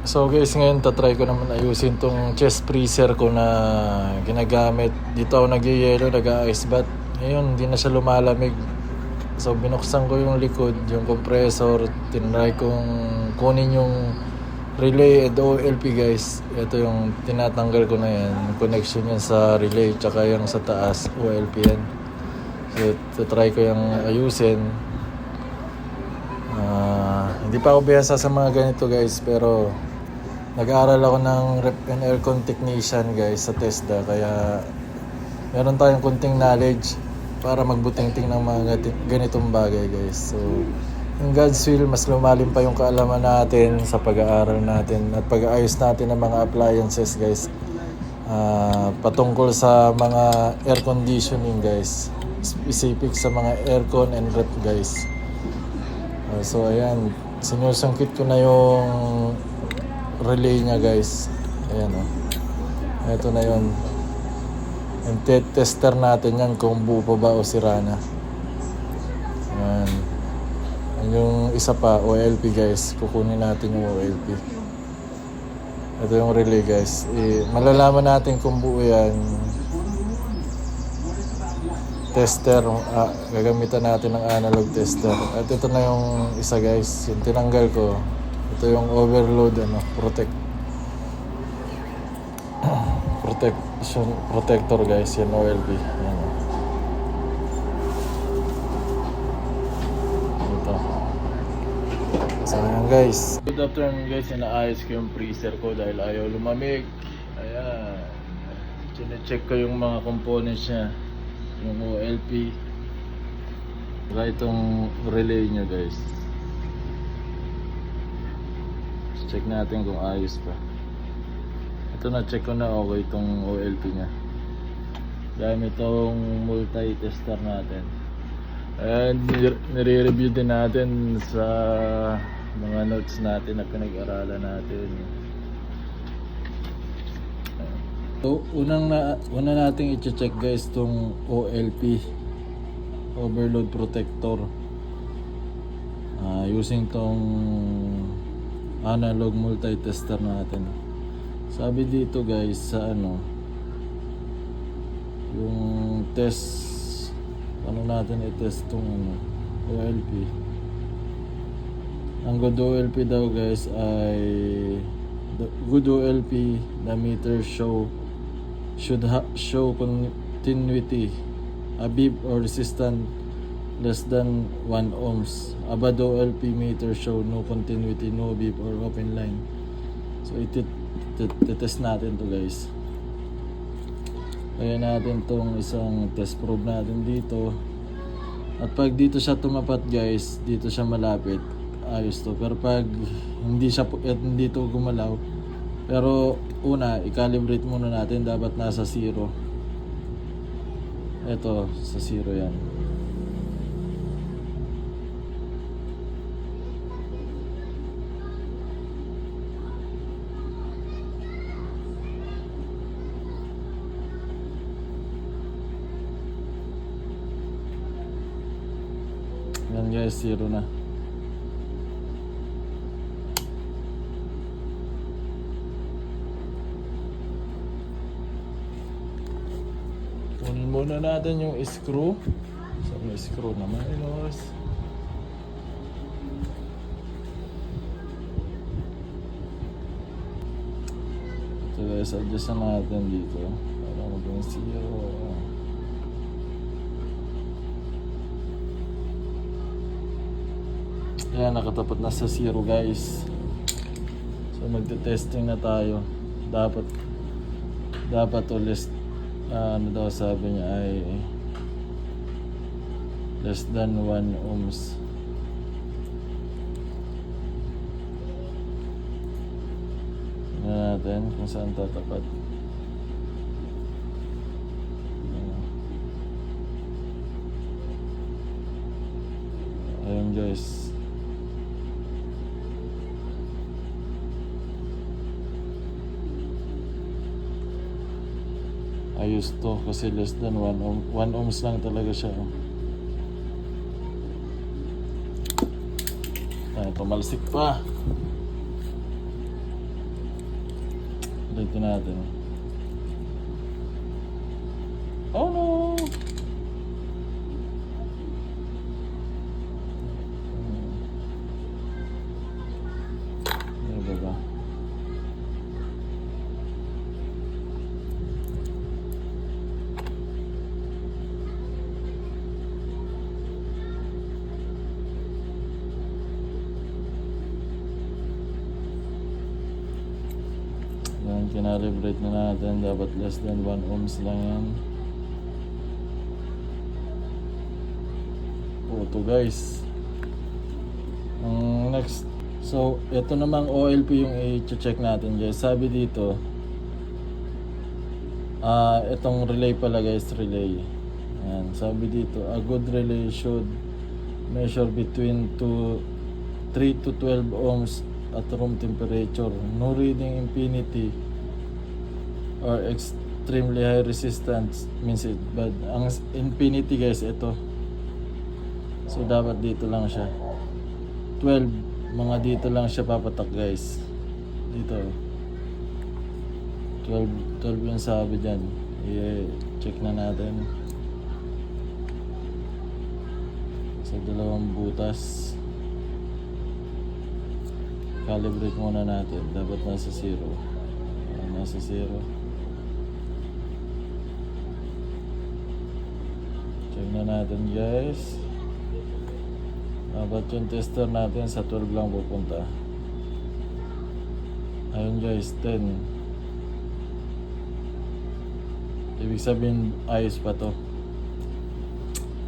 So guys, ngayon tatry ko naman ayusin tong chest freezer ko na ginagamit. Dito ako nag-yelo, nag-ice bath. Ngayon, hindi na siya lumalamig. So binuksan ko yung likod, yung compressor. Tinry kong kunin yung relay and OLP guys. Ito yung tinatanggal ko na yan. Yung connection yan sa relay, tsaka yung sa taas, OLP yan. So try ko yung ayusin. Hindi pa ako bihasa sa mga ganito guys, pero nag-aaral ako ng rep and aircon technician guys sa TESDA, kaya meron tayong kunting knowledge para magbuting-ting ng mga ganitong bagay guys. So in God's will, mas lumalim pa yung kaalaman natin sa pag-aaral natin at pag-aayos natin ng mga appliances guys, patungkol sa mga air conditioning guys, specific sa mga aircon and rep guys. So ayan, sinusungkit ko na yung relay niya guys. Ayan o. Ito na yun. And tester natin yan kung buo pa ba o sira na. Ayan. Yung isa pa, OLP guys. Kukunin natin yung OLP. Ito yung relay guys. Malalaman natin kung buo yan. Tester, gagamitan natin ng analog tester. At ito na yung isa guys, yung tinanggal ko. Ito yung overload protector guys, yan OLP. Yan. Ito. So yan guys. Good afternoon guys, inaayos ko yung freezer ko dahil ayaw lumamig. Ayan. Chine-check ko yung mga components niya. Yung OLP, saka itong relay nya guys. Check natin kung ayos pa. Ito na, check ko na okay itong OLP nya. Dahil itong multi-tester natin. And nire-review din natin sa mga notes natin na pinag-aralan natin. So, una nating i-check guys tong OLP, overload protector, using tong analog multi-tester natin. Sabi dito guys sa yung test, natin i-test tong OLP. Ang good OLP daw guys ay good OLP, the meter should show continuity, a beep or resistance less than 1 ohms. A bad OLP meter show no continuity, no beep or open line. So test natin to guys. Kaya natin tong isang test probe natin dito. At pag dito siya tumapat guys, dito siya malapit, ayos to. Pero pag hindi to gumalaw, pero una, i-calibrate muna natin, dapat nasa 0. Ito, sa 0 yan. Yan guys, 0 na. Kunin muna natin yung screw. So may screw naman, ilos. Ito guys, adjust natin dito para maging 0. Ayan, nakatapat na sa 0 guys. So magte-testing na tayo. Dapat ulit daw sabi niya ay less than 1 ohms. Tingnan natin kung saan tatapat. Ayun guys. Ayos to kasi less than 1 ohms lang talaga siya. Tumalsik pa. Dito natin. Oh no! Ano ba? Yan, kinalibrate na natin. Dapat less than 1 ohms lang yan. Ito guys. Ang next. So, ito namang OLP yung i-check natin guys. Sabi dito, itong relay pala guys, relay. Yan, sabi dito, a good relay should measure between 3 to 12 ohms at room temperature. No reading infinity or extremely high resistance means it. But ang infinity guys, ito. So dapat dito lang siya. 12, mga dito lang siya papatak guys. Dito. 12 yung sabi dyan. I-check na natin. Sa dalawang butas. Calibrate muna natin. Dapat nasa 0. Nasa 0. Check na natin guys. Dapat yung tester natin sa 12 lang pupunta. Ayun guys, 10. Ibig sabihin ayos pa to.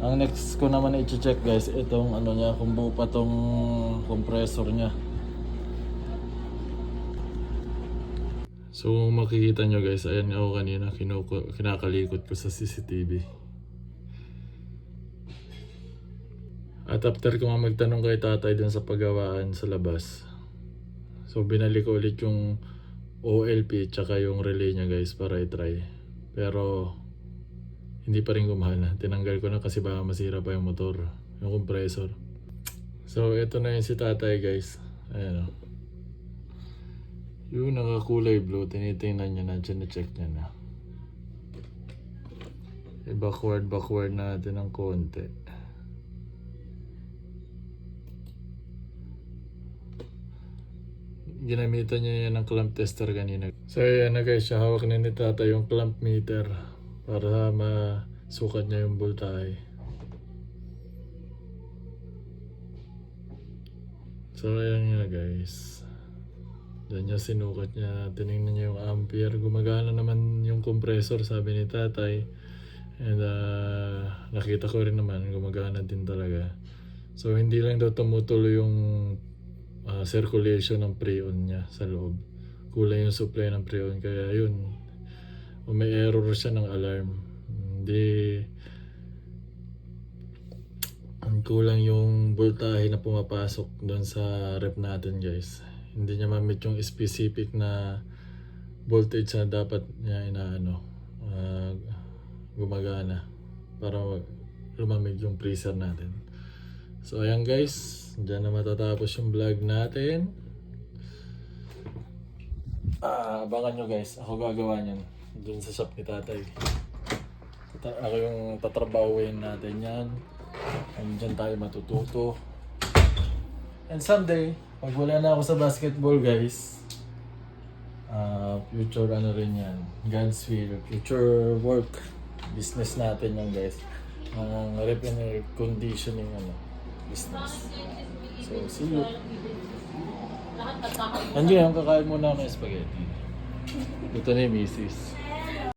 Ang next ko naman i-check guys, itong ano niya, kung buo pa tong compressor niya. So makikita nyo guys, ayan ako kanina kinakalikot ko sa CCTV. At after ko nga magtanong kay tatay dun sa paggawaan sa labas, so binalik ko ulit yung OLP tsaka yung relay niya guys para i-try. Pero hindi pa rin gumana. Tinanggal ko na kasi baka masira pa yung motor, yung compressor. So ito na yung si tatay guys. Ayan o. Yung nakakulay blue, tinitingnan niya na, na-check niya na. I-backward natin ng konti. Ginamitan niya yan ng clamp tester kanina. So ayan na guys, hawak na ni tata yung clamp meter para masukat niya yung voltahe. So ayan nga guys. Diyan niya sinukat niya, tinignan niya yung ampere. Gumagana naman yung compressor sabi ni tatay. And nakita ko rin naman gumagana din talaga. So hindi lang daw tumutuloy yung circulation ng preon niya sa loob. Kulang yung supply ng preon, kaya yun, may error siya ng alarm. Hindi kulang yung voltahe na pumapasok doon sa rep natin guys. Hindi niya ma-meet yung specific na voltage na dapat niya gumagana para lumamig yung freezer natin. So ayan guys, dyan na matatapos yung vlog natin. Abangan nyo guys, ako gagawa nyan dun sa shop ni tatay. Ako yung tatrabahuin natin yan. And dyan tayo matututo. And someday, pag wala na ako sa basketball guys, future ano rin yan, God's will, future work, business natin yan guys. Ang rep and air conditioning business. So, see you. Andiyan, kakain muna ng spaghetti. Ito na yung misis.